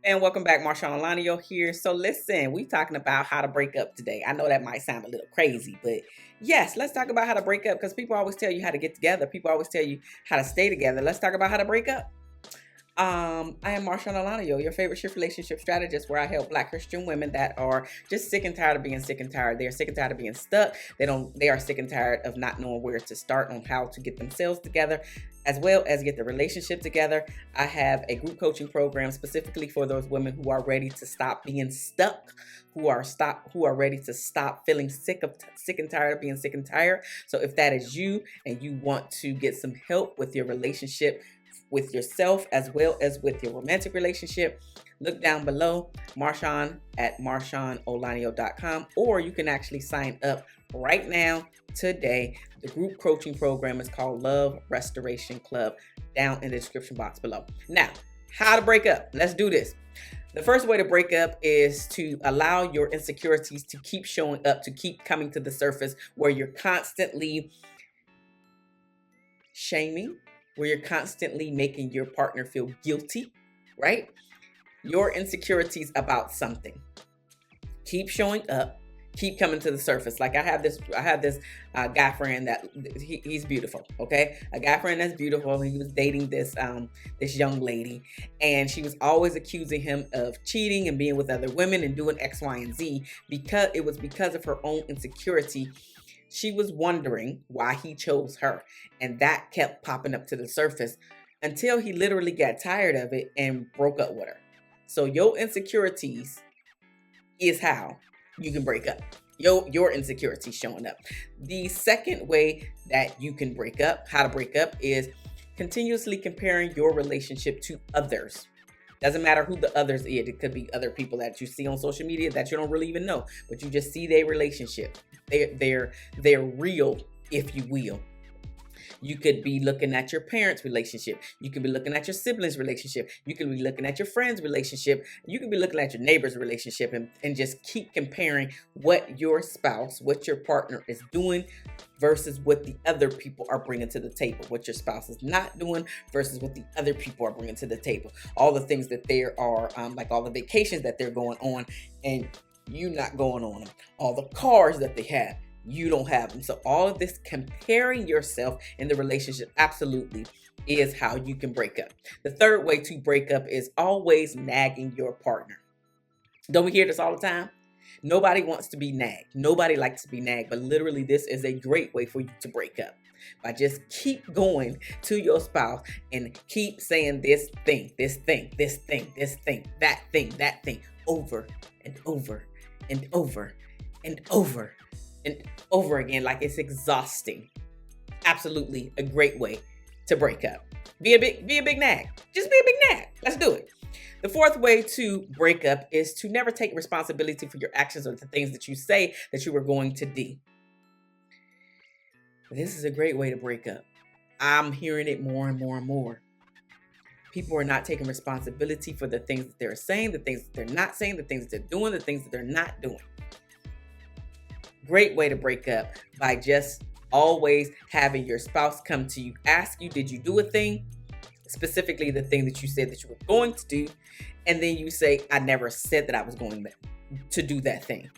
And welcome back, Marshawn Lanio here. So listen, we talking about how to break up today. I know that might sound a little crazy, but yes, let's talk about how to break up because people always tell you how to get together. People always tell you how to stay together. Let's talk about how to break up. I am Marshawn Alanayo, your favorite shift relationship strategist, where I help Black Christian women that are just sick and tired of being sick and tired. They are sick and tired of being stuck. They are sick and tired of not knowing where to start on how to get themselves together, as well as get the relationship together. I have a group coaching program specifically for those women who are ready to stop being stuck, who are ready to stop feeling sick and tired of being sick and tired. So if that is you and you want to get some help with your relationship with yourself as well as with your romantic relationship, look down below, Marshawn at MarshawnOlanio.com, or you can actually sign up right now today. The group coaching program is called Love Restoration Club, down in the description box below. Now, how to break up. Let's do this. The first way to break up is to allow your insecurities to keep showing up, to keep coming to the surface, where you're constantly shaming, where you're constantly making your partner feel guilty, right? Your insecurities about something keep showing up, keep coming to the surface. Like I have this guy friend that he's beautiful. Okay, a guy friend that's beautiful. He was dating this young lady, and she was always accusing him of cheating and being with other women and doing X, Y, and Z because of her own insecurity. She was wondering why he chose her, and that kept popping up to the surface until he literally got tired of it and broke up with her. So your insecurities is how you can break up. Your insecurities showing up. The second way that you can break up, how to break up, is continuously comparing your relationship to others. Doesn't matter who the others is. It could be other people that you see on social media that you don't really even know, but you just see their relationship. They're real, if you will. You could be looking at your parents' relationship. You could be looking at your siblings' relationship. You could be looking at your friends' relationship. You could be looking at your neighbor's relationship and just keep comparing what your spouse, what your partner is doing versus what the other people are bringing to the table. What your spouse is not doing versus what the other people are bringing to the table. All the things that there are, like all the vacations that they're going on and you not going on them. All the cars that they have, you don't have them. So all of this comparing yourself in the relationship absolutely is how you can break up. The third way to break up is always nagging your partner. Don't we hear this all the time? Nobody wants to be nagged. Nobody likes to be nagged, but literally this is a great way for you to break up. By just keep going to your spouse and keep saying this thing, that thing over and over and over and over and over again, like it's exhausting. Absolutely a great way to break up. Be a big nag. Just be a big nag. Let's do it. The fourth way to break up is to never take responsibility for your actions or the things that you say that you were going to do. This is a great way to break up. I'm hearing it more and more and more. People are not taking responsibility for the things that they're saying, the things that they're not saying, the things that they're doing, the things that they're not doing. Great way to break up by just always having your spouse come to you, ask you, did you do a thing? Specifically the thing that you said that you were going to do. And then you say, I never said that I was going to do that thing.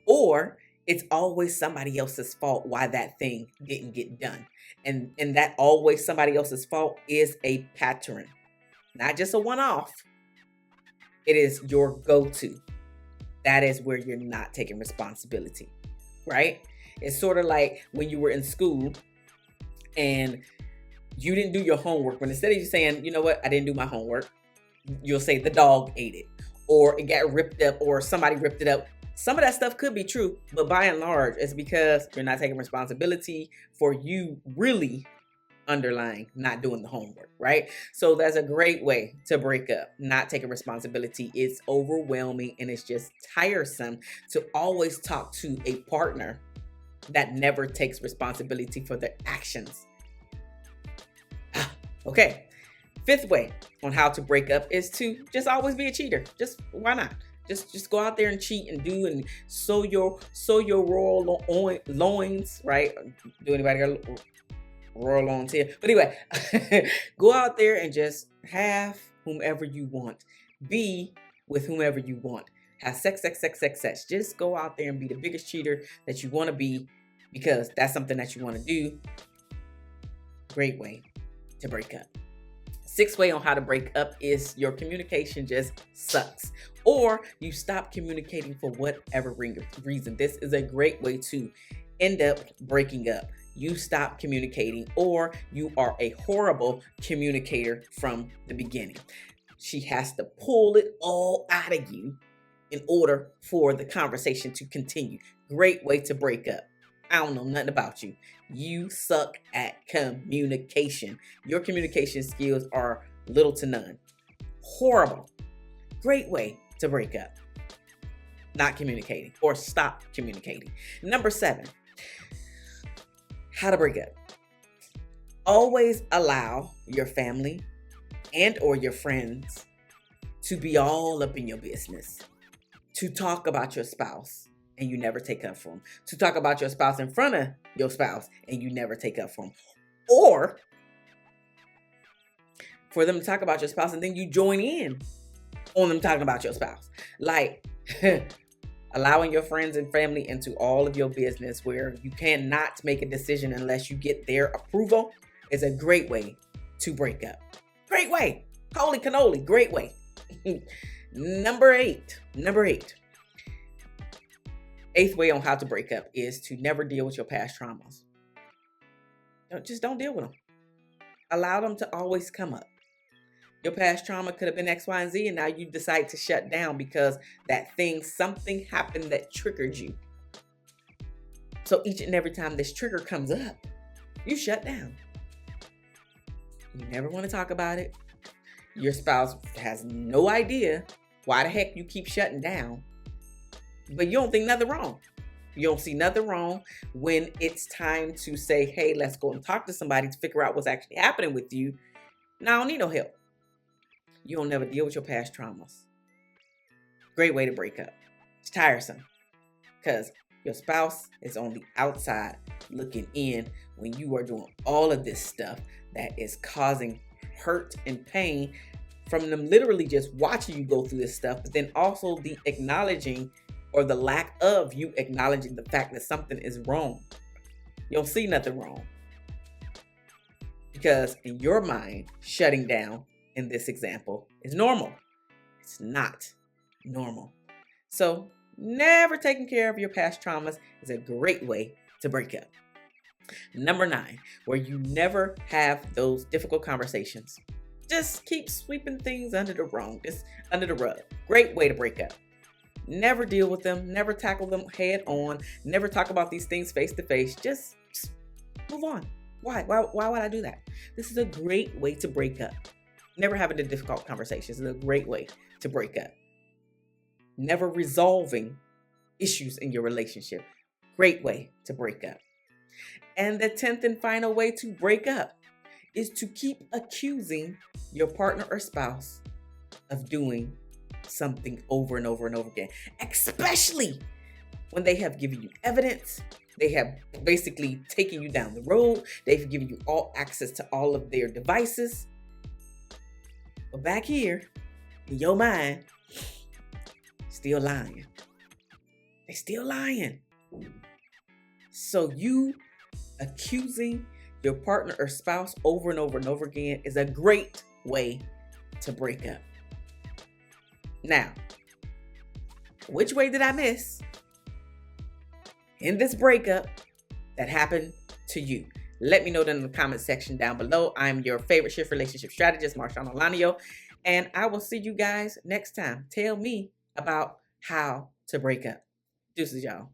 Or it's always somebody else's fault why that thing didn't get done. And that always somebody else's fault is a pattern, not just a one-off. It is your go-to. That is where you're not taking responsibility. Right? It's sort of like when you were in school and you didn't do your homework. When instead of you saying, you know what, I didn't do my homework, you'll say the dog ate it, or it got ripped up, or somebody ripped it up. Some of that stuff could be true, but by and large, it's because you're not taking responsibility for you really underlying not doing the homework, right? So that's a great way to break up. Not taking responsibility is overwhelming and it's just tiresome to always talk to a partner that never takes responsibility for their actions. Okay. Fifth way on how to break up is to just always be a cheater. Just why not? Just go out there and cheat and do and sow your royal loins, right? Do anybody got royal loins here? But anyway, go out there and just have whomever you want. Be with whomever you want. Have sex, sex, sex, sex, sex. Just go out there and be the biggest cheater that you want to be because that's something that you want to do. Great way to break up. Sixth way on how to break up is your communication just sucks, or you stop communicating for whatever reason. This is a great way to end up breaking up. You stop communicating, or you are a horrible communicator from the beginning. She has to pull it all out of you in order for the conversation to continue. Great way to break up. I don't know nothing about you. You suck at communication. Your communication skills are little to none. Horrible. Great way to break up. Not communicating, or stop communicating. Number 7, how to break up. Always allow your family and or your friends to be all up in your business, to talk about your spouse and you never take up for them, to talk about your spouse in front of your spouse and you never take up for them, or for them to talk about your spouse and then you join in on them talking about your spouse. Like allowing your friends and family into all of your business where you cannot make a decision unless you get their approval is a great way to break up. Great way. Holy cannoli. Great way. Number eight. Eighth way on how to break up is to never deal with your past traumas. Just don't deal with them. Allow them to always come up. Your past trauma could have been X, Y, and Z, and now you decide to shut down because something happened that triggered you. So each and every time this trigger comes up, you shut down. You never want to talk about it. Your spouse has no idea why the heck you keep shutting down, but you don't think nothing wrong. You don't see nothing wrong when it's time to say, hey, let's go and talk to somebody to figure out what's actually happening with you. Now I don't need no help. You don't never deal with your past traumas. Great way to break up. It's tiresome because your spouse is on the outside looking in when you are doing all of this stuff that is causing hurt and pain from them literally just watching you go through this stuff, but then also the acknowledging or the lack of you acknowledging the fact that something is wrong. You don't see nothing wrong. Because in your mind, shutting down in this example is normal. It's not normal. So never taking care of your past traumas is a great way to break up. Number 9, where you never have those difficult conversations. Just keep sweeping things under the rug. Great way to break up. Never deal with them. Never tackle them head on. Never talk about these things face to face. Just move on. Why would I do that? This is a great way to break up. Never having the difficult conversations is a great way to break up. Never resolving issues in your relationship. Great way to break up. And the 10th and final way to break up is to keep accusing your partner or spouse of doing something over and over and over again, especially when they have given you evidence. They have basically taken you down the road. They've given you all access to all of their devices. But back here, in your mind, still lying. They're still lying. So you accusing your partner or spouse over and over and over again is a great way to break up. Now, which way did I miss in this breakup that happened to you? Let me know down in the comment section down below. I'm your favorite shift relationship strategist, Marshawn Olanio, and I will see you guys next time. Tell me about how to break up. Deuces, y'all.